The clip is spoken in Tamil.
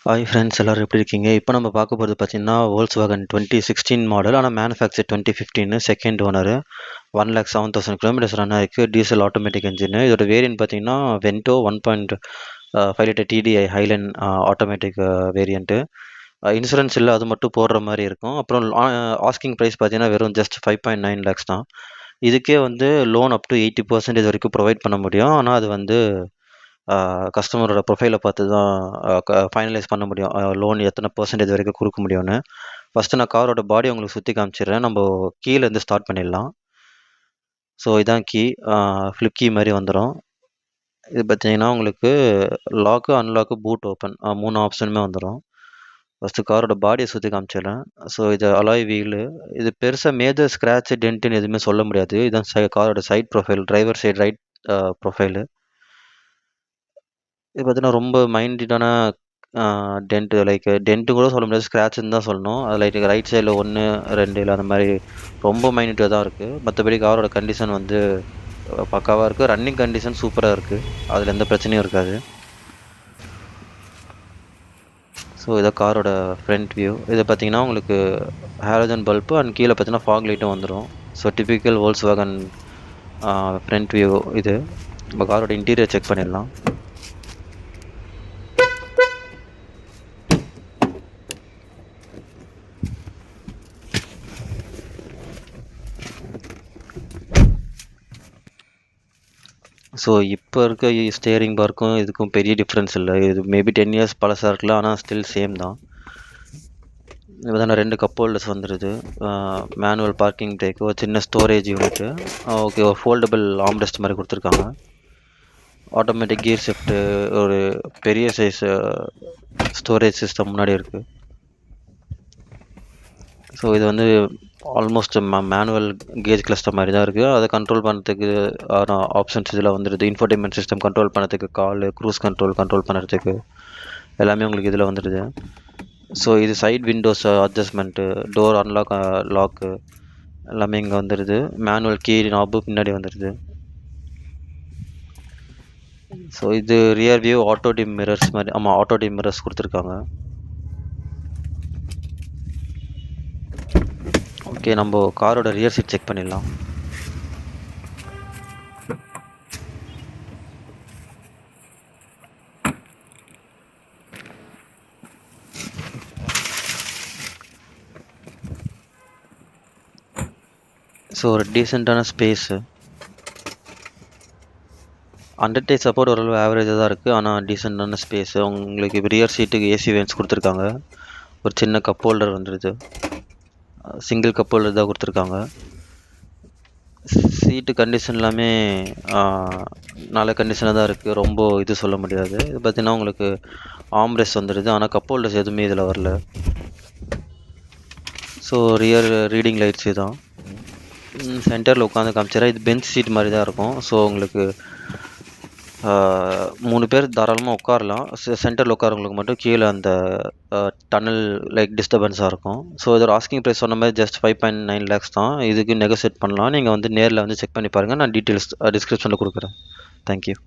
ஹாய் ஃப்ரெண்ட்ஸ் எல்லோரும் எப்படி இருக்கீங்க? இப்போ நம்ம பார்க்க போகிறது பார்த்தீங்கன்னா Volkswagen 2016 மாடல். ஆனால் manufacture 2015 second owner. 1,07,000 kilometres run ஆயிருக்கு. Diesel automatic engine. இதோட வேரியன்ட் பார்த்தீங்கன்னா Vento 1.5 litre TDI Highline automatic variant. Insurance இல்லை, அது மட்டும் போடுற மாதிரி இருக்கும். அப்புறம் ஆஸ்கிங் ப்ரைஸ் பார்த்தீங்கன்னா வெறும் ஜஸ்ட் 5.9 லேக்ஸ் தான். இதுக்கே வந்து லோன் அப் டு 80% வரைக்கும் ப்ரொவைட் பண்ண முடியும். ஆனால் அது வந்து கஸ்டமரோட ப்ரொஃபைலை பார்த்து தான் ஃபைனலைஸ் பண்ண முடியும். லோன் எத்தனை பெர்சன்டேஜ் வரைக்கும் கொடுக்க முடியும்னு. ஃபஸ்ட்டு நான் காரோட பாடி உங்களுக்கு சுற்றி காமிச்சிடுறேன். நம்ம கீழேருந்து ஸ்டார்ட் பண்ணிடலாம். ஸோ இதான் கீ. ஃப்ளிப் கீ மாதிரி வந்துடும். இது பார்த்தீங்கன்னா உங்களுக்கு லாக்கு, அன்லாக்கு, பூட் ஓப்பன் 3 ஆப்ஷனுமே வந்துடும். ஃபஸ்ட்டு காரோட பாடியை சுற்றி காமிச்சிடுறேன். ஸோ இது அலாய் வீலு. இது பெருசாக மேஜர் ஸ்க்ராட்ச் டென்ட்டுன்னு எதுவுமே சொல்ல முடியாது. இதுதான் காரோட side profile, driver side right profile. இது பார்த்தீங்கன்னா ரொம்ப மைன்யூட்டான டென்ட்டு, லைக் டென்ட்டு கூட சொல்ல முடியாது, ஸ்க்ராட்சுன்னு தான் சொல்லணும். அது லைக் ரைட் சைடில் 1, 2 இல்லை அந்த மாதிரி ரொம்ப மைன்யூட்டாக தான் இருக்குது. மற்றபடி காரோட கண்டிஷன் வந்து பக்காவாக இருக்குது. ரன்னிங் கண்டிஷன் சூப்பராக இருக்குது. அதில் எந்த பிரச்சனையும் இருக்காது. ஸோ இதை காரோட ஃப்ரண்ட் வியூ. இதை பார்த்தீங்கன்னா உங்களுக்கு ஹாலஜன் பல்பு அண்ட் கீழே பார்த்தீங்கன்னா ஃபாக் லைட்டும் வந்துடும். So typical Volkswagen front view இது. நம்ம காரோட இன்டீரியர் செக் பண்ணிடலாம். ஸோ இப்போ இருக்க ஸ்டேரிங் பார்க்கும் இதுக்கும் பெரிய டிஃப்ரென்ஸ் இல்லை. இது மேபி 10 இயர்ஸ் பழசாக இருக்கலாம், ஆனால் ஸ்டில் சேம் தான். பார்த்தீங்கன்னா 2 கப் ஹோல்டர்ஸ் வந்துடுது. மேனுவல் பார்க்கிங் பிரேக்கு, ஒரு சின்ன ஸ்டோரேஜ் யூனிட்டு. ஓகே, ஒரு ஃபோல்டபுள் ஆம்ரெஸ்ட் மாதிரி கொடுத்துருக்காங்க. ஆட்டோமேட்டிக் கியர் ஷிஃப்ட்டு, ஒரு பெரிய சைஸ் ஸ்டோரேஜ் சிஸ்டம் முன்னாடி இருக்குது. ஸோ இது வந்து ஆல்மோஸ்ட் மேனுவல் கேஜ் கிளஸ்டர் மாதிரி தான் இருக்குது. அதை கண்ட்ரோல் பண்ணுறதுக்கு ஆப்ஷன்ஸ் இதில் வந்துடுது. இன்ஃபோர்டைன்மெண்ட் சிஸ்டம் கண்ட்ரோல் பண்ணுறதுக்கு, கால் க்ரூஸ் கண்ட்ரோல் பண்ணுறதுக்கு எல்லாமே உங்களுக்கு இதில் வந்துடுது. ஸோ இது side windows adjustment, door unlock, lock எல்லாமே இங்கே வந்துடுது. மேனுவல் கீ நாபு பின்னாடி வந்துடுது. ஸோ இது rear view auto dim mirrors மாதிரி. ஆமாம், ஆட்டோ டிம் மிரர்ஸ் கொடுத்துருக்காங்க. ஓகே, நம்ம காரோட ரியர் சீட் செக் பண்ணிடலாம். ஸோ ஒரு டீசெண்டான ஸ்பேஸு. அண்டர்டேக் சப்போர்ட் ஓரளவு ஆவரேஜாக தான் இருக்குது, ஆனால் டீசெண்டான ஸ்பேஸு. உங்களுக்கு இப்போ ரியர் சீட்டுக்கு ஏசி வென்ட்ஸ் கொடுத்துருக்காங்க. ஒரு சின்ன கப் ஹோல்டர் வந்துடுது. சிங்கிள் கப் ஹோல்டர் தான் கொடுத்துருக்காங்க. சீட்டு கண்டிஷன் எல்லாமே நல்ல கண்டிஷனாக தான் இருக்குது. ரொம்ப இது சொல்ல முடியாது. இது பார்த்தீங்கன்னா உங்களுக்கு ஆம்ரெஸ்ட் வந்துடுது, ஆனால் கப் ஹோல்டர்ஸ் எதுவுமே இதில் வரல. ஸோ ரியர் ரீடிங் லைட்ஸ் தான். சென்டரில் உட்காந்து காமிச்சிடறேன். இது பெஞ்ச் சீட் மாதிரி தான் இருக்கும். ஸோ உங்களுக்கு 3 பேர் தாராளமாக உட்காரலாம். சென்டரில் உட்காரவங்களுக்கு மட்டும் கீழே அந்த டனல் லைக் டிஸ்டர்பன்ஸாக இருக்கும். ஸோ இதோட ஆஸ்கிங் ப்ரைஸ் சொன்ன மாதிரி ஜஸ்ட் 5.9 லேக்ஸ் தான். இதுக்கு நெகோசியேட் பண்ணலாம். நீங்கள் வந்து நேரில் வந்து செக் பண்ணி பாருங்கள். நான் டீட்டெயில்ஸ் டிஸ்கிரிப்ஷனில் கொடுக்குறேன். தேங்க்யூ.